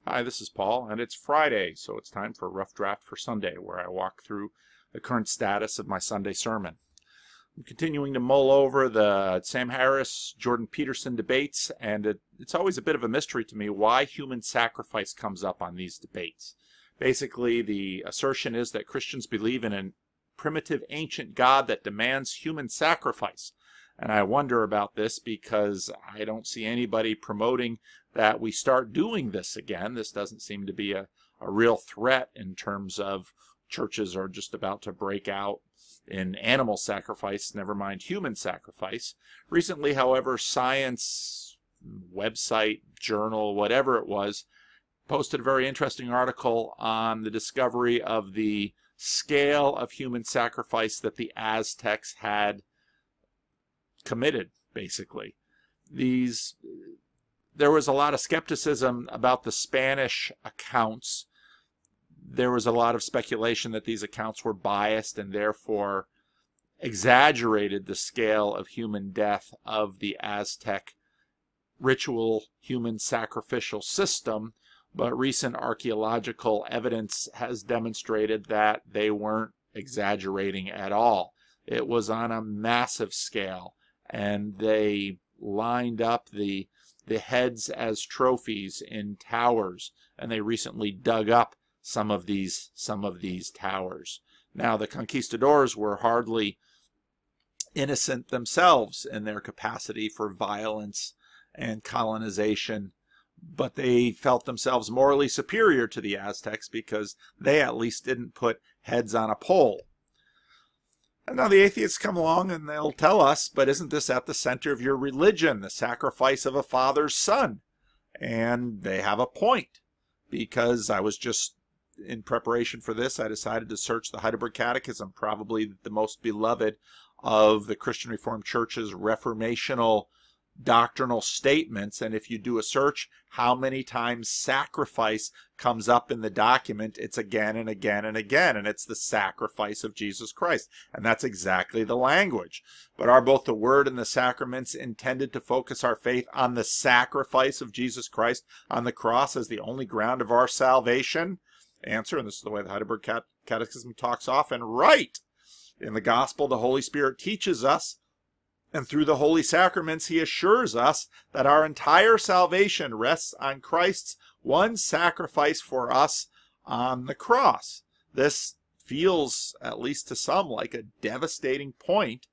Hi, this is Paul, and it's Friday, so it's time for a rough draft for Sunday, where I walk through the current status of my Sunday sermon. I'm continuing to mull over the Sam Harris, Jordan Peterson debates, and it's always a bit of a mystery to me why human sacrifice comes up on these debates. Basically, the assertion is that Christians believe in a primitive ancient God that demands human sacrifice. And I wonder about this because I don't see anybody promoting that we start doing this again. This doesn't seem to be a real threat in terms of churches are just about to break out in animal sacrifice, never mind human sacrifice. Recently, however, Science website, journal, whatever it was, posted a very interesting article on the discovery of the scale of human sacrifice that the Aztecs had committed, basically. There was a lot of skepticism about the Spanish accounts. There was a lot of speculation that these accounts were biased and therefore exaggerated the scale of human death of the Aztec ritual human sacrificial system, but recent archaeological evidence has demonstrated that they weren't exaggerating at all. It was on a massive scale, and they lined up the heads as trophies in towers, and they recently dug up some of these towers. Now, the conquistadors were hardly innocent themselves in their capacity for violence and colonization, but they felt themselves morally superior to the Aztecs because they at least didn't put heads on a pole. And now the atheists come along and they'll tell us, but isn't this at the center of your religion, the sacrifice of a father's son? And they have a point, because I was just, in preparation for this, I decided to search the Heidelberg Catechism, probably the most beloved of the Christian Reformed Church's reformational doctrinal statements. And if you do a search, how many times sacrifice comes up in the document, it's again and again and again, and it's the sacrifice of Jesus Christ. And that's exactly the language. But are both the Word and the sacraments intended to focus our faith on the sacrifice of Jesus Christ on the cross as the only ground of our salvation? Answer, and this is the way the Heidelberg Catechism talks often, right. In the Gospel, the Holy Spirit teaches us, and through the holy sacraments, he assures us that our entire salvation rests on Christ's one sacrifice for us on the cross. This feels, at least to some, like a devastating point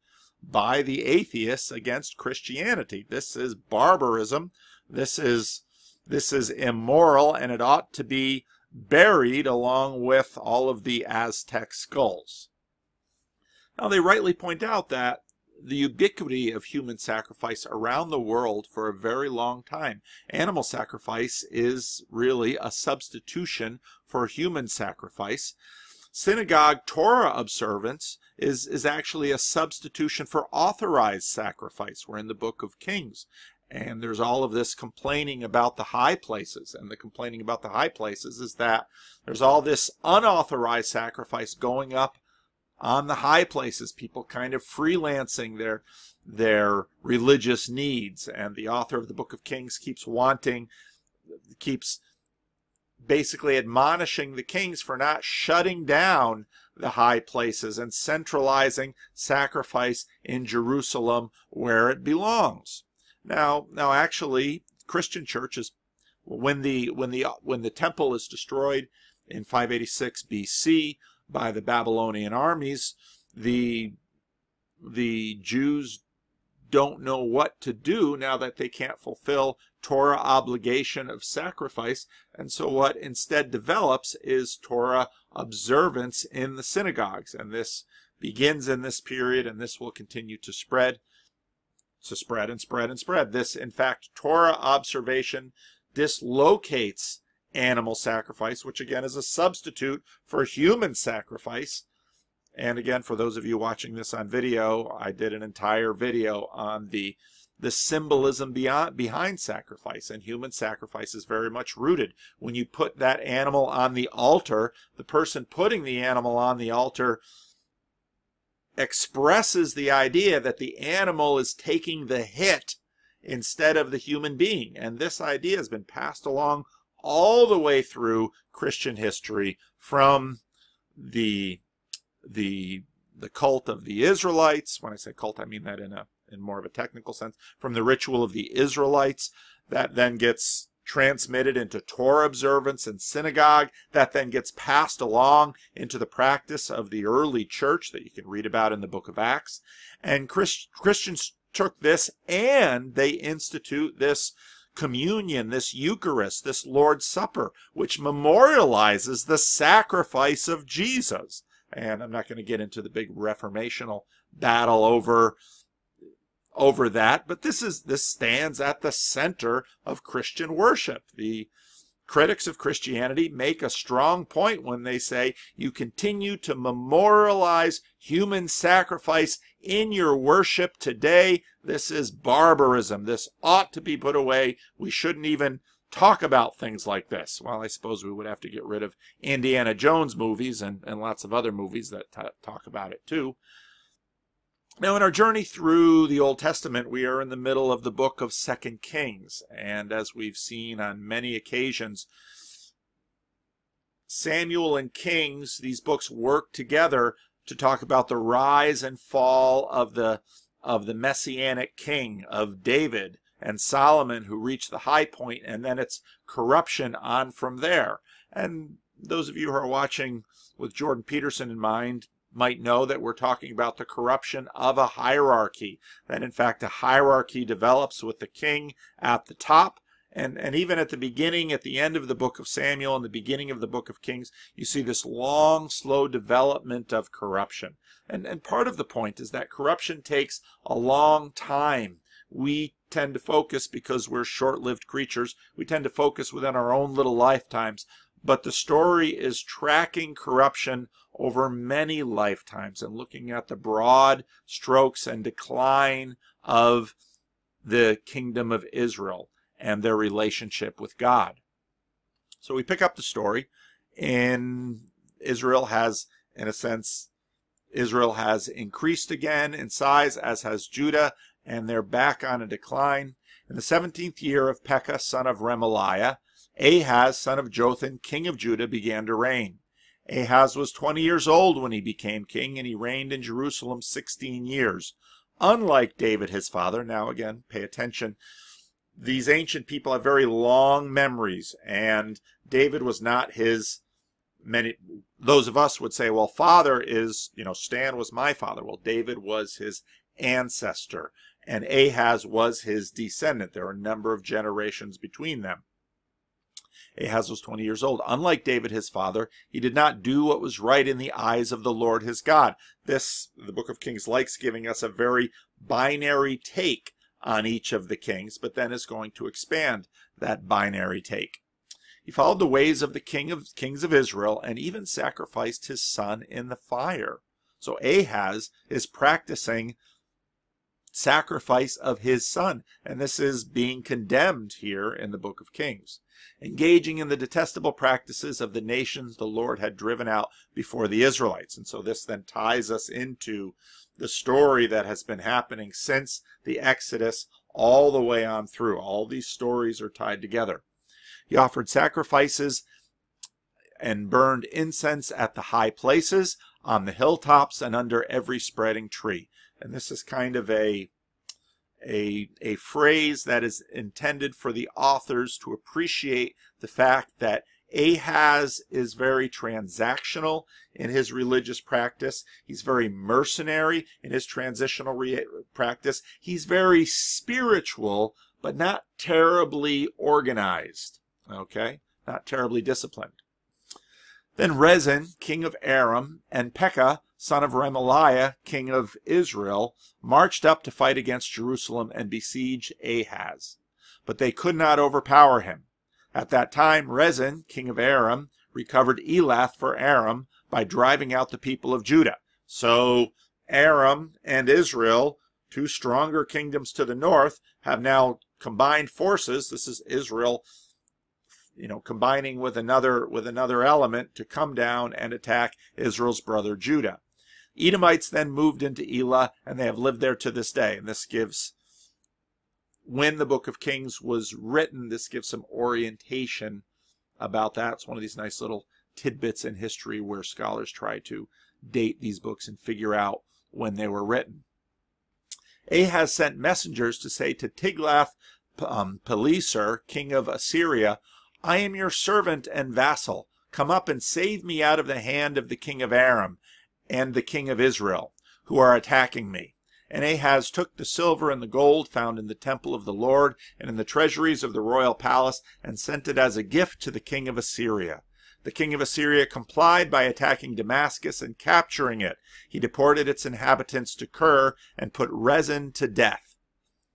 by the atheists against Christianity. This is barbarism. This is immoral, and it ought to be buried along with all of the Aztec skulls. Now, they rightly point out that the ubiquity of human sacrifice around the world for a very long time. Animal sacrifice is really a substitution for human sacrifice. Synagogue Torah observance is actually a substitution for authorized sacrifice. We're in the book of Kings, and there's all of this complaining about the high places. And the complaining about the high places is that there's all this unauthorized sacrifice going up on the high places, people kind of freelancing their religious needs. And the author of the Book of Kings keeps basically admonishing the kings for not shutting down the high places and centralizing sacrifice in Jerusalem where it belongs. Now actually, Christian churches, when the temple is destroyed in 586 BC, by the Babylonian armies, the Jews don't know what to do now that they can't fulfill Torah obligation of sacrifice, and so what instead develops is Torah observance in the synagogues, and this begins in this period, and this will continue to spread and spread and spread. This, in fact, Torah observation dislocates animal sacrifice, which again is a substitute for human sacrifice. And again, for those of you watching this on video, I did an entire video on the symbolism behind sacrifice, and human sacrifice is very much rooted. When you put that animal on the altar, the person putting the animal on the altar expresses the idea that the animal is taking the hit instead of the human being. And this idea has been passed along all the way through Christian history, from the cult of the Israelites. When I say cult, I mean that in more of a technical sense. From the ritual of the Israelites, that then gets transmitted into Torah observance and synagogue, that then gets passed along into the practice of the early church that you can read about in the book of Acts. And Christians took this and they institute this communion, this Eucharist, this Lord's Supper, which memorializes the sacrifice of Jesus. And I'm not going to get into the big reformational battle over that, but this stands at the center of Christian worship. The critics of Christianity make a strong point when they say you continue to memorialize human sacrifice in your worship today. This is barbarism. This ought to be put away. We shouldn't even talk about things like this. Well, I suppose we would have to get rid of Indiana Jones movies and lots of other movies that talk about it too. Now, in our journey through the Old Testament, we are in the middle of the book of 2 Kings. And as we've seen on many occasions, Samuel and Kings, these books work together to talk about the rise and fall of the messianic king, of David and Solomon, who reached the high point, and then its corruption on from there. And those of you who are watching with Jordan Peterson in mind might know that we're talking about the corruption of a hierarchy, that in fact a hierarchy develops with the king at the top. And even at the beginning, at the end of the book of Samuel and the beginning of the book of Kings, you see this long, slow development of corruption. And part of the point is that corruption takes a long time. We tend to focus, because we're short-lived creatures, we tend to focus within our own little lifetimes. But the story is tracking corruption over many lifetimes and looking at the broad strokes and decline of the kingdom of Israel and their relationship with God. So we pick up the story, and Israel has, in a sense, Israel has increased again in size, as has Judah, and they're back on a decline. In the 17th year of Pekah, son of Remaliah, Ahaz, son of Jotham, king of Judah, began to reign. Ahaz was 20 years old when he became king, and he reigned in Jerusalem 16 years. Unlike David, his father, now again, pay attention, these ancient people have very long memories, and David was not his, those of us would say, well, father is, Stan was my father. Well, David was his ancestor, and Ahaz was his descendant. There are a number of generations between them. Ahaz was 20 years old. Unlike David, his father, he did not do what was right in the eyes of the Lord his God. The book of Kings likes giving us a very binary take on each of the kings, but then is going to expand that binary take. He followed the ways of the kings of Israel, and even sacrificed his son in the fire. So Ahaz is practicing sacrifice of his son, and this is being condemned here in the book of Kings. Engaging in the detestable practices of the nations the Lord had driven out before the Israelites. And so this then ties us into the story that has been happening since the Exodus all the way on through. All these stories are tied together. He offered sacrifices and burned incense at the high places, on the hilltops, and under every spreading tree. And this is kind of a phrase that is intended for the authors to appreciate the fact that Ahaz is very transactional in his religious practice. He's very mercenary in his transitional practice. He's very spiritual, but not terribly organized. Okay? Not terribly disciplined. Then Rezin, king of Aram, and Pekah, son of Remaliah, king of Israel, marched up to fight against Jerusalem and besiege Ahaz. But they could not overpower him. At that time, Rezin, king of Aram, recovered Elath for Aram by driving out the people of Judah. So Aram and Israel, two stronger kingdoms to the north, have now combined forces. This is Israel, combining with another element to come down and attack Israel's brother Judah. Edomites then moved into Elah, and they have lived there to this day. And this gives, when the book of Kings was written, this gives some orientation about that. It's one of these nice little tidbits in history where scholars try to date these books and figure out when they were written. Ahaz sent messengers to say to Tiglath-Pileser, king of Assyria, I am your servant and vassal. Come up and save me out of the hand of the king of Aram and the king of Israel, who are attacking me. And Ahaz took the silver and the gold found in the temple of the Lord and in the treasuries of the royal palace and sent it as a gift to the king of Assyria. The king of Assyria complied by attacking Damascus and capturing it. He deported its inhabitants to Kir and put Rezin to death.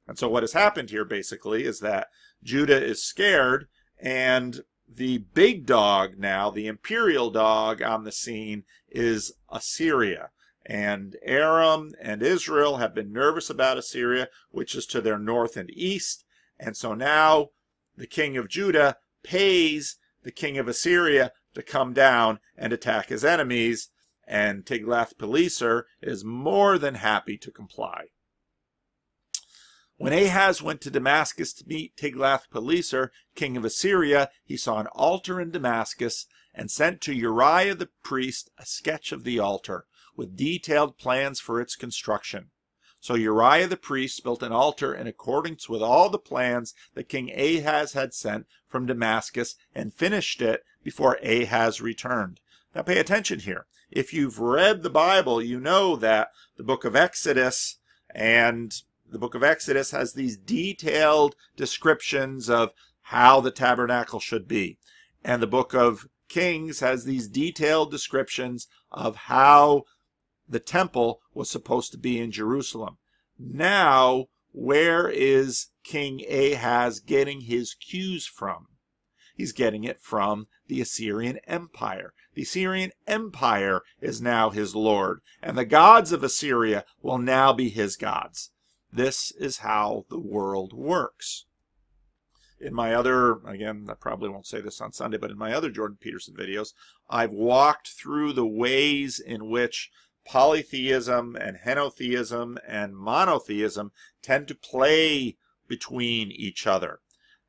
And so what has happened here basically is that Judah is scared, and the big dog now, the imperial dog on the scene, is Assyria. And Aram and Israel have been nervous about Assyria, which is to their north and east. And so now the king of Judah pays the king of Assyria to come down and attack his enemies, and Tiglath-Pileser is more than happy to comply. When Ahaz went to Damascus to meet Tiglath-Pileser, king of Assyria, he saw an altar in Damascus and sent to Uriah the priest a sketch of the altar with detailed plans for its construction. So Uriah the priest built an altar in accordance with all the plans that King Ahaz had sent from Damascus and finished it before Ahaz returned. Now pay attention here. If you've read the Bible, you know that the book of Exodus has these detailed descriptions of how the tabernacle should be. And the book of Kings has these detailed descriptions of how the temple was supposed to be in Jerusalem. Now, where is King Ahaz getting his cues from? He's getting it from the Assyrian Empire. The Assyrian Empire is now his lord, and the gods of Assyria will now be his gods. This is how the world works. In my other, again, I probably won't say this on Sunday, but in my other Jordan Peterson videos, I've walked through the ways in which polytheism and henotheism and monotheism tend to play between each other.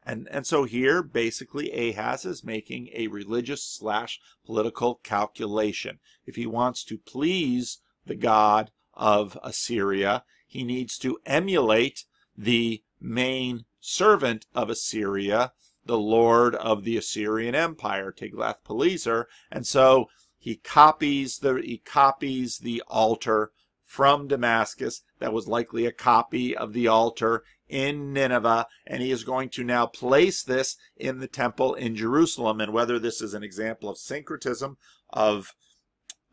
And so here, basically, Ahaz is making a religious/political calculation. If he wants to please the god of Assyria, he needs to emulate the main servant of Assyria, the lord of the Assyrian Empire, Tiglath-Pileser, and so he copies the altar from Damascus that was likely a copy of the altar in Nineveh, and he is going to now place this in the temple in Jerusalem. And whether this is an example of syncretism, of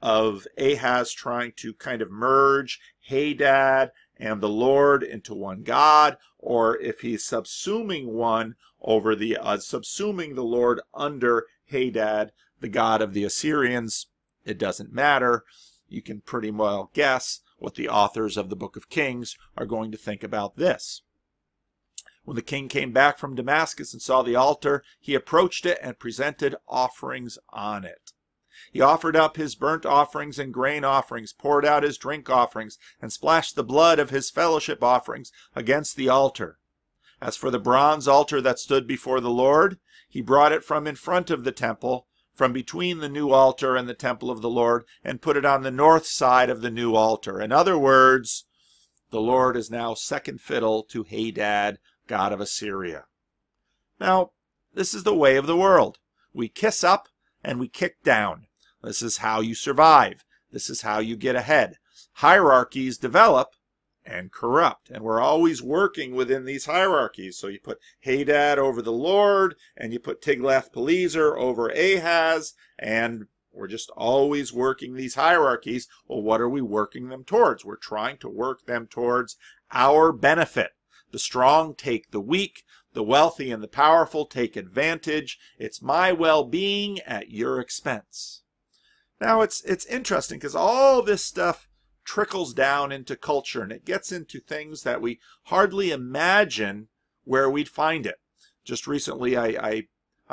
Ahaz trying to kind of merge Hadad and the Lord into one God, or if he's subsuming the Lord under Hadad, the god of the Assyrians, it doesn't matter. You can pretty well guess what the authors of the book of Kings are going to think about this. When the king came back from Damascus and saw the altar, he approached it and presented offerings on it. He offered up his burnt offerings and grain offerings, poured out his drink offerings, and splashed the blood of his fellowship offerings against the altar. As for the bronze altar that stood before the Lord, he brought it from in front of the temple, from between the new altar and the temple of the Lord, and put it on the north side of the new altar. In other words, the Lord is now second fiddle to Hadad, god of Assyria. Now, this is the way of the world. We kiss up and we kick down. This is how you survive. This is how you get ahead. Hierarchies develop and corrupt, and we're always working within these hierarchies. So you put Hadad over the Lord, and you put Tiglath-Pileser over Ahaz, and we're just always working these hierarchies. Well, what are we working them towards? We're trying to work them towards our benefit. The strong take the weak. The wealthy and the powerful take advantage. It's my well-being at your expense. Now, it's interesting because all this stuff trickles down into culture, and it gets into things that we hardly imagine where we'd find it. Just recently, I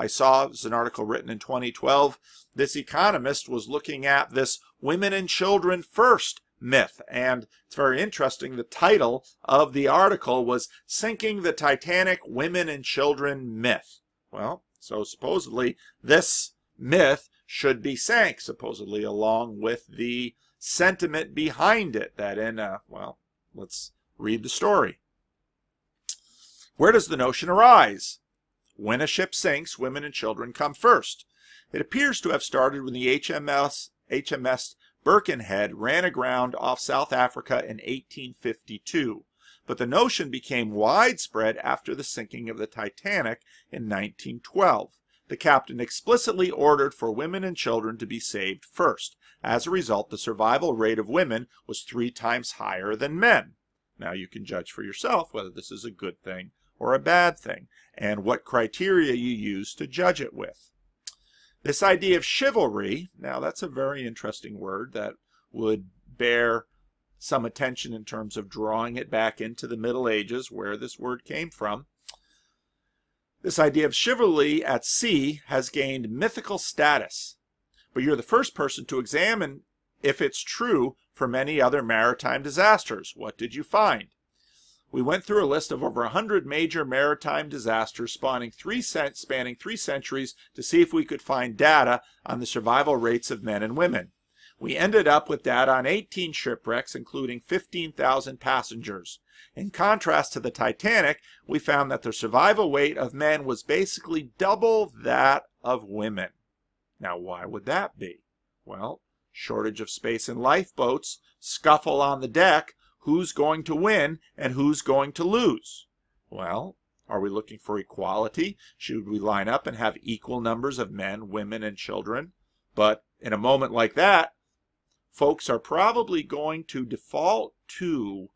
saw, it was an article written in 2012, this economist was looking at this women and children first myth, and it's very interesting. The title of the article was Sinking the Titanic Women and Children Myth. Well, So supposedly this myth should be sank, supposedly along with the sentiment behind it that well, let's read the story. Where does the notion arise? When a ship sinks, women and children come first. It appears to have started when the HMS Birkenhead ran aground off South Africa in 1852, but the notion became widespread after the sinking of the Titanic in 1912. The captain explicitly ordered for women and children to be saved first. As a result, the survival rate of women was 3 times higher than men. Now you can judge for yourself whether this is a good thing or a bad thing, and what criteria you use to judge it with. This idea of chivalry, now that's a very interesting word that would bear some attention in terms of drawing it back into the Middle Ages, where this word came from. This idea of chivalry at sea has gained mythical status, but you're the first person to examine if it's true for many other maritime disasters. What did you find? We went through a list of over 100 major maritime disasters spanning 3 centuries to see if we could find data on the survival rates of men and women. We ended up with data on 18 shipwrecks, including 15,000 passengers. In contrast to the Titanic, we found that the survival rate of men was basically double that of women. Now, why would that be? Well, shortage of space in lifeboats, scuffle on the deck, who's going to win and who's going to lose? Well, are we looking for equality? Should we line up and have equal numbers of men, women, and children? But in a moment like that, folks are probably going to default to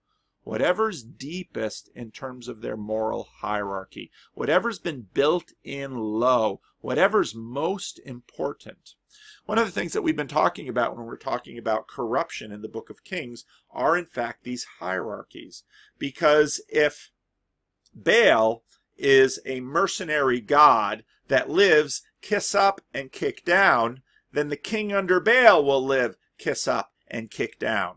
whatever's deepest in terms of their moral hierarchy, whatever's been built in low, whatever's most important. One of the things that we've been talking about when we're talking about corruption in the Book of Kings are in fact these hierarchies. Because if Baal is a mercenary god that lives kiss up and kick down, then the king under Baal will live kiss up and kick down.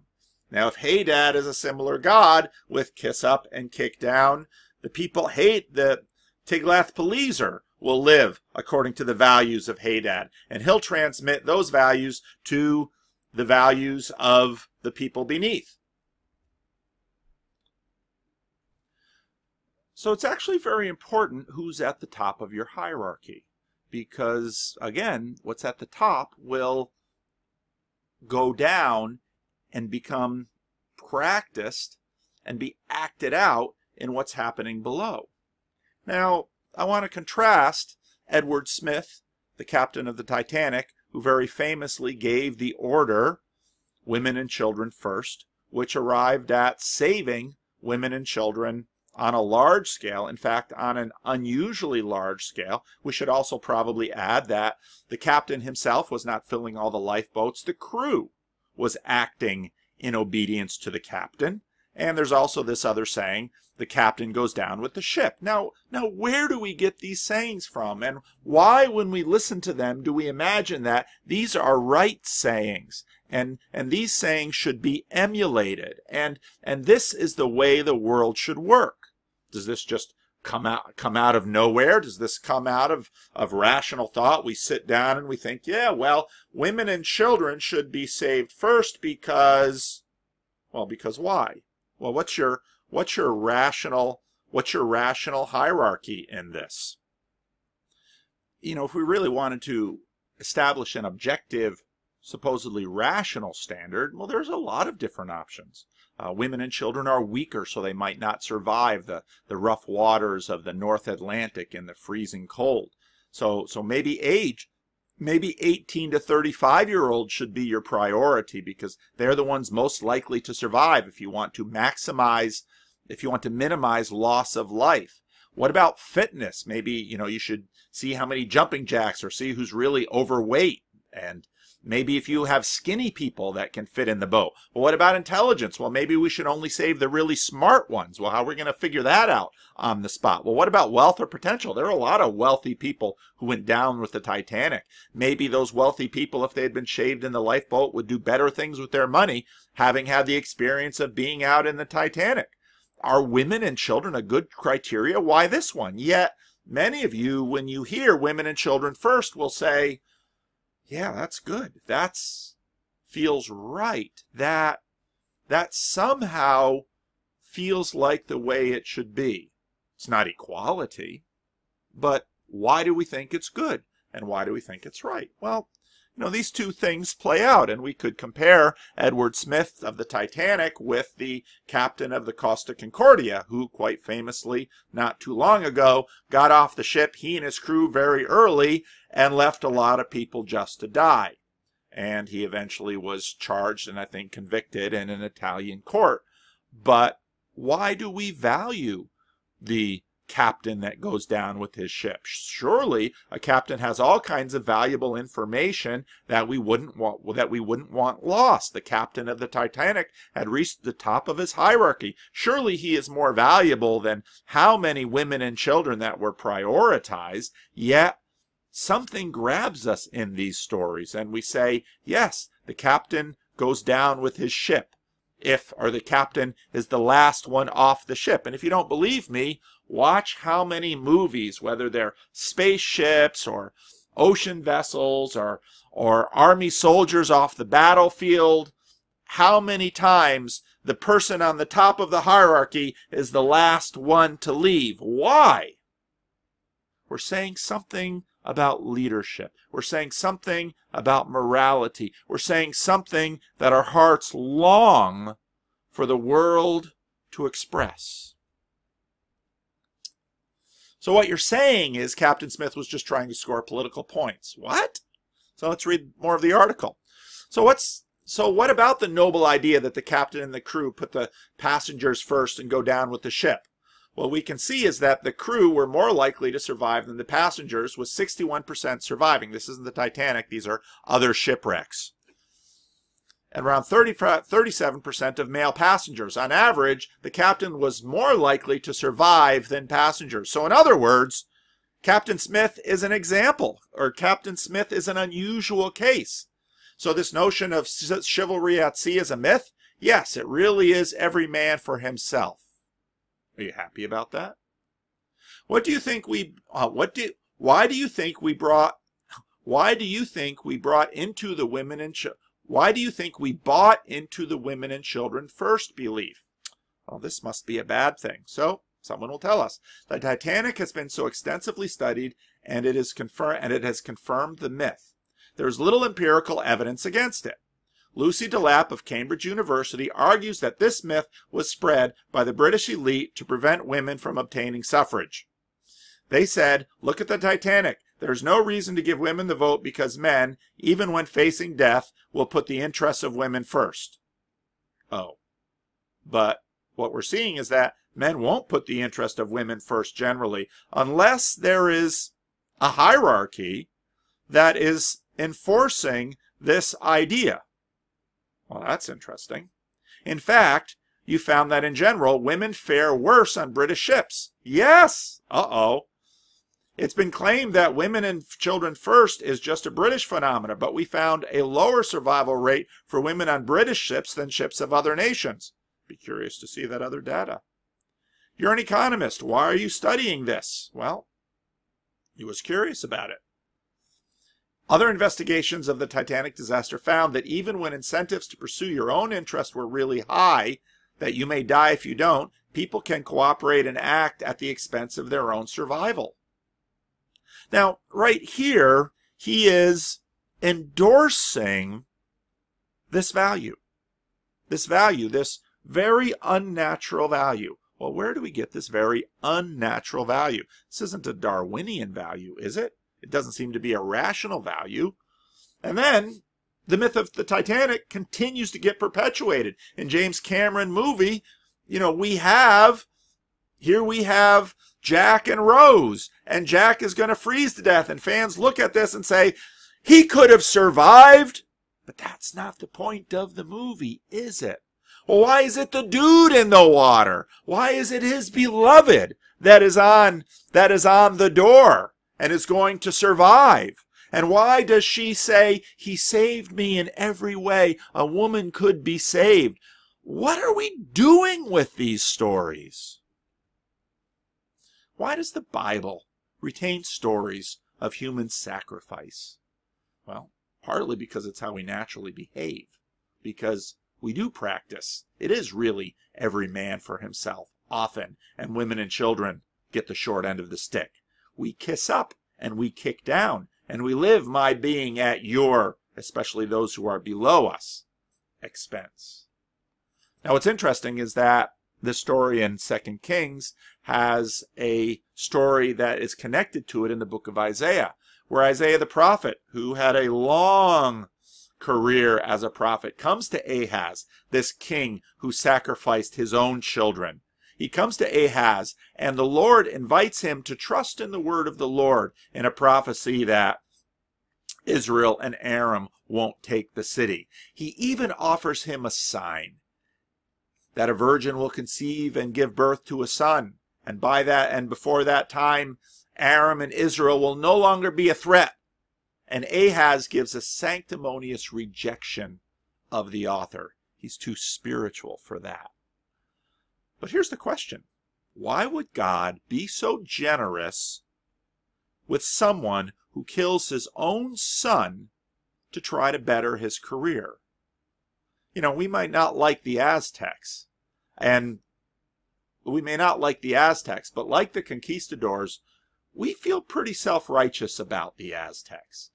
Now, if Hadad is a similar god with kiss up and kick down, the people hate the Tiglath-Pileser will live according to the values of Hadad, and he'll transmit those values to the values of the people beneath. So it's actually very important who's at the top of your hierarchy, because again, what's at the top will go down and become practiced and be acted out in what's happening below. Now, I want to contrast Edward Smith, the captain of the Titanic, who very famously gave the order, women and children first, which arrived at saving women and children on a large scale, in fact, on an unusually large scale. We should also probably add that the captain himself was not filling all the lifeboats. The crew was acting in obedience to the captain. And there's also this other saying, the captain goes down with the ship. Now where do we get these sayings from? And why, when we listen to them, do we imagine that these are right sayings? And these sayings should be emulated. And this is the way the world should work. Does this just come out of nowhere? Does this come out of rational thought? We sit down and we think, yeah, well, women and children should be saved first because, well, because why? Well, what's your rational hierarchy in this? You know, if we really wanted to establish an objective, supposedly rational standard, well, there's a lot of different options. Women and children are weaker, so they might not survive the rough waters of the North Atlantic in the freezing cold. So maybe 18 to 35-year-olds should be your priority, because they're the ones most likely to survive if you want to minimize loss of life. What about fitness? Maybe, you should see how many jumping jacks or see who's really overweight. And maybe if you have skinny people that can fit in the boat. Well, what about intelligence? Well, maybe we should only save the really smart ones. Well, how are we going to figure that out on the spot? Well, what about wealth or potential? There are a lot of wealthy people who went down with the Titanic. Maybe those wealthy people, if they had been shaved in the lifeboat, would do better things with their money, having had the experience of being out in the Titanic. Are women and children a good criteria? Why this one? Yet many of you, when you hear women and children first, will say, yeah, that's good. That's feels right. That somehow feels like the way it should be. It's not equality, but why do we think it's good? And why do we think it's right? Well, these two things play out, and we could compare Edward Smith of the Titanic with the captain of the Costa Concordia, who quite famously, not too long ago, got off the ship, he and his crew, very early, and left a lot of people just to die. And he eventually was charged and I think convicted in an Italian court. But why do we value the captain that goes down with his ship? Surely a captain has all kinds of valuable information that we wouldn't want lost. The captain of the Titanic had reached the top of his hierarchy. Surely he is more valuable than how many women and children that were prioritized. Yet something grabs us in these stories, and we say, yes, the captain goes down with his ship, or the captain is the last one off the ship. And if you don't believe me, watch how many movies, whether they're spaceships or ocean vessels or army soldiers off the battlefield, how many times the person on the top of the hierarchy is the last one to leave. Why? We're saying something about leadership. We're saying something about morality. We're saying something that our hearts long for the world to express. So what you're saying is Captain Smith was just trying to score political points. What? So let's read more of the article. So what about the noble idea that the captain and the crew put the passengers first and go down with the ship? What we can see is that the crew were more likely to survive than the passengers, with 61% surviving. This isn't the Titanic. These are other shipwrecks. And around 37% of male passengers. On average, the captain was more likely to survive than passengers. So in other words, Captain Smith is an example, or Captain Smith is an unusual case. So this notion of chivalry at sea is a myth? Yes, it really is every man for himself. Are you happy about that? Why do you think we brought into the women and why do you think we bought into the women and children first belief? Well, this must be a bad thing. So someone will tell us. The Titanic has been so extensively studied, and it has confirmed the myth. There is little empirical evidence against it. Lucy Delap of Cambridge University argues that this myth was spread by the British elite to prevent women from obtaining suffrage. They said, look at the Titanic. There's no reason to give women the vote because men, even when facing death, will put the interests of women first. Oh. But what we're seeing is that men won't put the interest of women first generally, unless there is a hierarchy that is enforcing this idea. Well, that's interesting. In fact, you found that in general, women fare worse on British ships. Yes! Uh-oh. It's been claimed that women and children first is just a British phenomenon, but we found a lower survival rate for women on British ships than ships of other nations. Be curious to see that other data. You're an economist. Why are you studying this? Well, he was curious about it. Other investigations of the Titanic disaster found that even when incentives to pursue your own interest were really high, that you may die if you don't, people can cooperate and act at the expense of their own survival. Now, right here, he is endorsing this value, this very unnatural value. Well, where do we get this very unnatural value? This isn't a Darwinian value, is it? It doesn't seem to be a rational value. And then the myth of the Titanic continues to get perpetuated. In James Cameron movie, we have Jack and Rose, and Jack is going to freeze to death, and fans look at this and say, he could have survived. But that's not the point of the movie, is it? Well, why is it the dude in the water? Why is it his beloved that is on the door and is going to survive? And why does she say, he saved me in every way a woman could be saved? What are we doing with these stories? Why does the Bible retain stories of human sacrifice? Well, partly because it's how we naturally behave, because we do practice. It is really every man for himself, often, and women and children get the short end of the stick. We kiss up and we kick down, and we live my being at your, especially those who are below us, expense. Now what's interesting is that the story in 2 Kings has a story that is connected to it in the book of Isaiah, where Isaiah the prophet, who had a long career as a prophet, comes to Ahaz, this king who sacrificed his own children. He comes to Ahaz, and the Lord invites him to trust in the word of the Lord in a prophecy that Israel and Aram won't take the city. He even offers him a sign that a virgin will conceive and give birth to a son, and by that and before that time, Aram and Israel will no longer be a threat. And Ahaz gives a sanctimonious rejection of the author. He's too spiritual for that. But here's the question. Why would God be so generous with someone who kills his own son to try to better his career? You know, we might not like the Aztecs, but like the conquistadors, we feel pretty self-righteous about the Aztecs.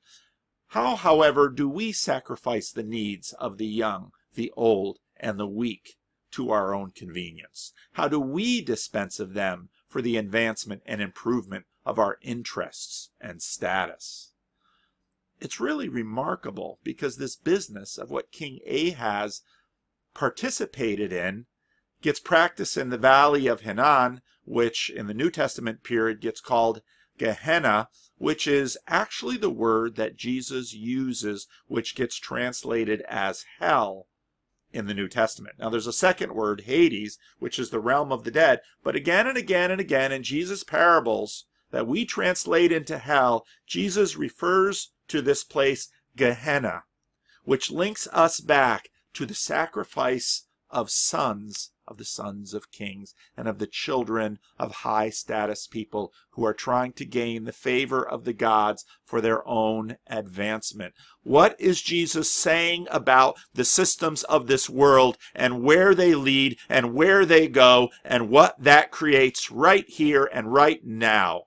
How, however, do we sacrifice the needs of the young, the old, and the weak to our own convenience? How do we dispense of them for the advancement and improvement of our interests and status? It's really remarkable, because this business of what King Ahaz participated in gets practiced in the valley of Hinnom, which in the New Testament period gets called Gehenna, which is actually the word that Jesus uses, which gets translated as hell in the New Testament. Now there's a second word, Hades, which is the realm of the dead, but again and again and again in Jesus' parables that we translate into hell, Jesus refers to this place Gehenna, which links us back to the sacrifice of the sons of kings and of the children of high status people who are trying to gain the favor of the gods for their own advancement. What is Jesus saying about the systems of this world and where they lead and where they go and what that creates right here and right now?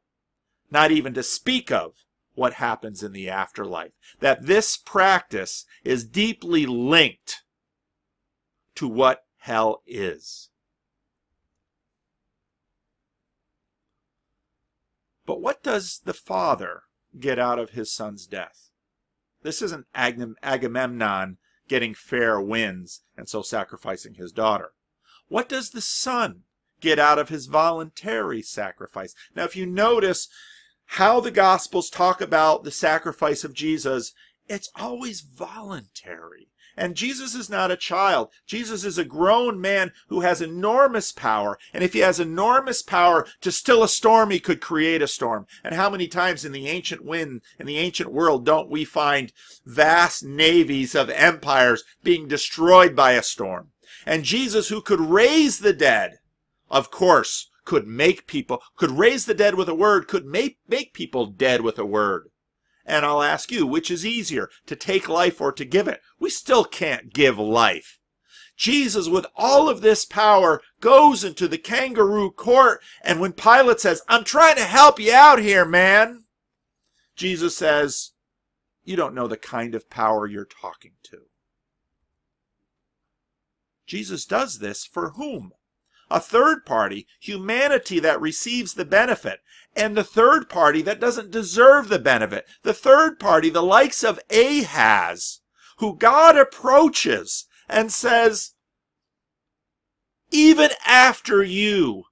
Not even to speak of what happens in the afterlife. That this practice is deeply linked to what hell is. But what does the father get out of his son's death? This isn't Agamemnon getting fair winds and so sacrificing his daughter. What does the son get out of his voluntary sacrifice? Now, if you notice how the Gospels talk about the sacrifice of Jesus, it's always voluntary. And Jesus is not a child. Jesus is a grown man who has enormous power. And if he has enormous power to still a storm, he could create a storm. And how many times in the ancient world don't we find vast navies of empires being destroyed by a storm? And Jesus, who could raise the dead, of course, could raise the dead with a word, could make people dead with a word. And I'll ask you, which is easier, to take life or to give it? We still can't give life. Jesus, with all of this power, goes into the kangaroo court, and when Pilate says, "I'm trying to help you out here, man," Jesus says, "You don't know the kind of power you're talking to." Jesus does this for whom? A third party, humanity, that receives the benefit, and the third party that doesn't deserve the benefit. The third party, the likes of Ahaz, who God approaches and says, even after you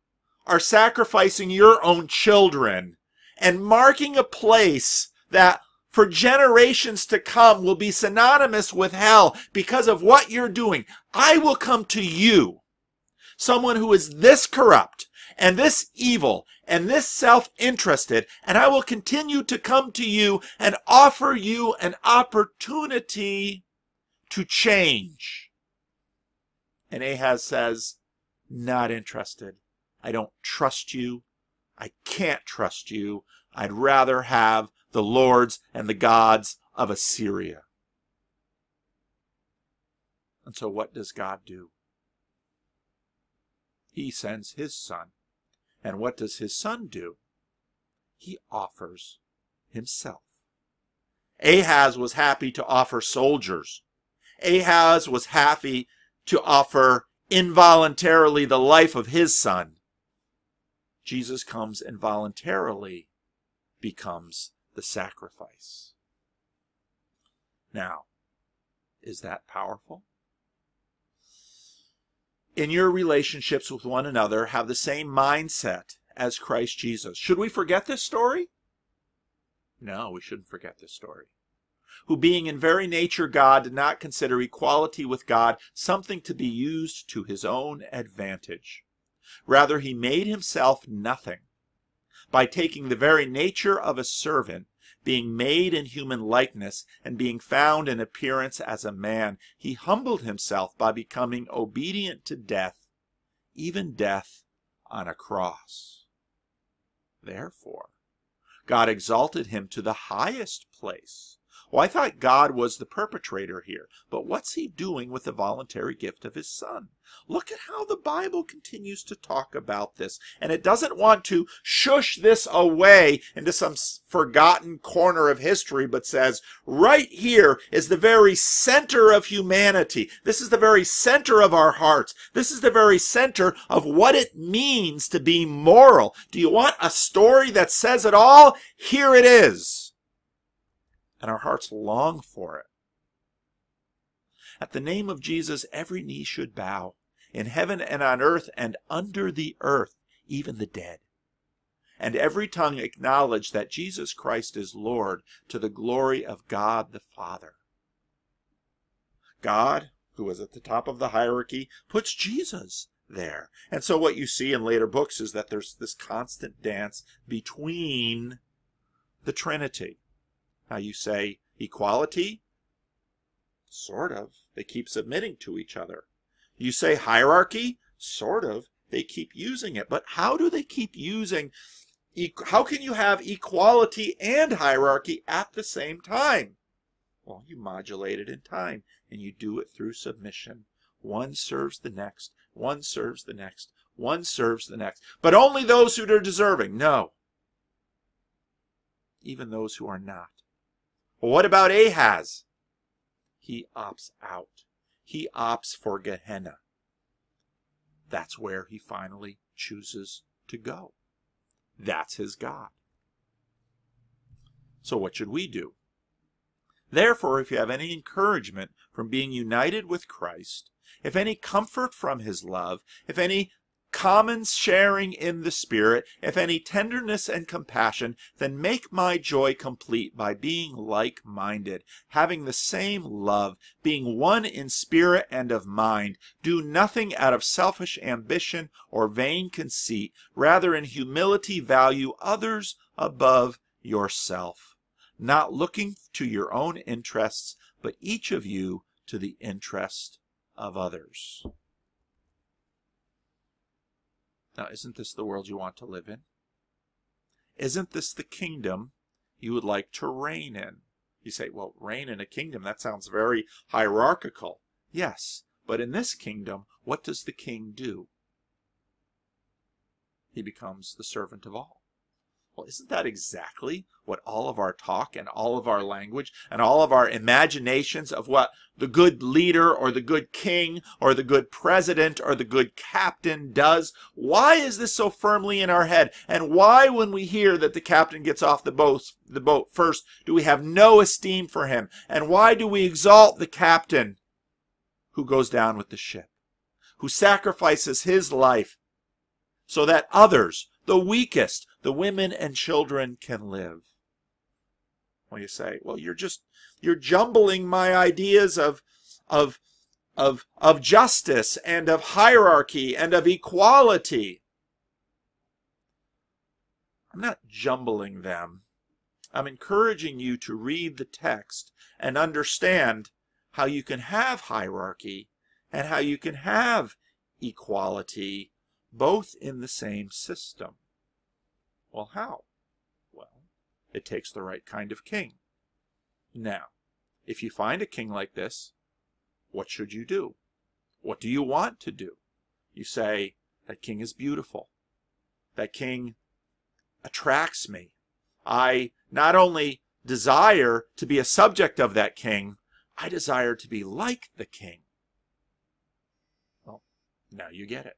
are sacrificing your own children and marking a place that for generations to come will be synonymous with hell because of what you're doing, I will come to you, someone who is this corrupt and this evil and this self-interested, and I will continue to come to you and offer you an opportunity to change. And Ahaz says, not interested. I don't trust you. I can't trust you. I'd rather have the lords and the gods of Assyria. And so what does God do? He sends his son. And what does his son do? He offers himself. Ahaz was happy to offer soldiers. Ahaz was happy to offer involuntarily the life of his son. Jesus comes and voluntarily becomes the sacrifice. Now, is that powerful? In your relationships with one another, have the same mindset as Christ Jesus. Should we forget this story? No, we shouldn't forget this story. Who being in very nature God did not consider equality with God something to be used to his own advantage. Rather, he made himself nothing by taking the very nature of a servant, being made in human likeness, and being found in appearance as a man. He humbled himself by becoming obedient to death, even death on a cross. Therefore, God exalted him to the highest place. Well, I thought God was the perpetrator here, but what's he doing with the voluntary gift of his son? Look at how the Bible continues to talk about this, and it doesn't want to shush this away into some forgotten corner of history, but says, right here is the very center of humanity. This is the very center of our hearts. This is the very center of what it means to be moral. Do you want a story that says it all? Here it is. And our hearts long for it. At the name of Jesus, every knee should bow, in heaven and on earth and under the earth, even the dead. And every tongue acknowledge that Jesus Christ is Lord, to the glory of God the Father. God, who is at the top of the hierarchy, puts Jesus there. And so what you see in later books is that there's this constant dance between the Trinity. Now you say, equality? Sort of. They keep submitting to each other. You say hierarchy? Sort of. They keep using it. But how do they keep using? How can you have equality and hierarchy at the same time? Well, you modulate it in time, and you do it through submission. One serves the next. One serves the next. One serves the next. But only those who are deserving. No. Even those who are not. Well, what about Ahaz? He opts out. He opts for Gehenna. That's where he finally chooses to go. That's his God. So what should we do? Therefore, if you have any encouragement from being united with Christ, if any comfort from his love, if any common sharing in the Spirit, if any tenderness and compassion, then make my joy complete by being like-minded, having the same love, being one in spirit and of mind. Do nothing out of selfish ambition or vain conceit, rather in humility value others above yourself, not looking to your own interests, but each of you to the interest of others. Now, isn't this the world you want to live in? Isn't this the kingdom you would like to reign in? You say, well, reign in a kingdom, that sounds very hierarchical. Yes, but in this kingdom, what does the king do? He becomes the servant of all. Well, isn't that exactly what all of our talk and all of our language and all of our imaginations of what the good leader or the good king or the good president or the good captain does? Why is this so firmly in our head? And why, when we hear that the captain gets off the boat first, do we have no esteem for him? And why do we exalt the captain who goes down with the ship, who sacrifices his life so that others, the weakest, the women and children, can live? Well, you say, well, you're jumbling my ideas of justice and of hierarchy and of equality. I'm not jumbling them. I'm encouraging you to read the text and understand how you can have hierarchy and how you can have equality both in the same system. Well, how? Well, It takes the right kind of king. Now, if you find a king like this, what should you do? What do you want to do? You say, that king is beautiful. That king attracts me. I not only desire to be a subject of that king, I desire to be like the king. Well, now you get it.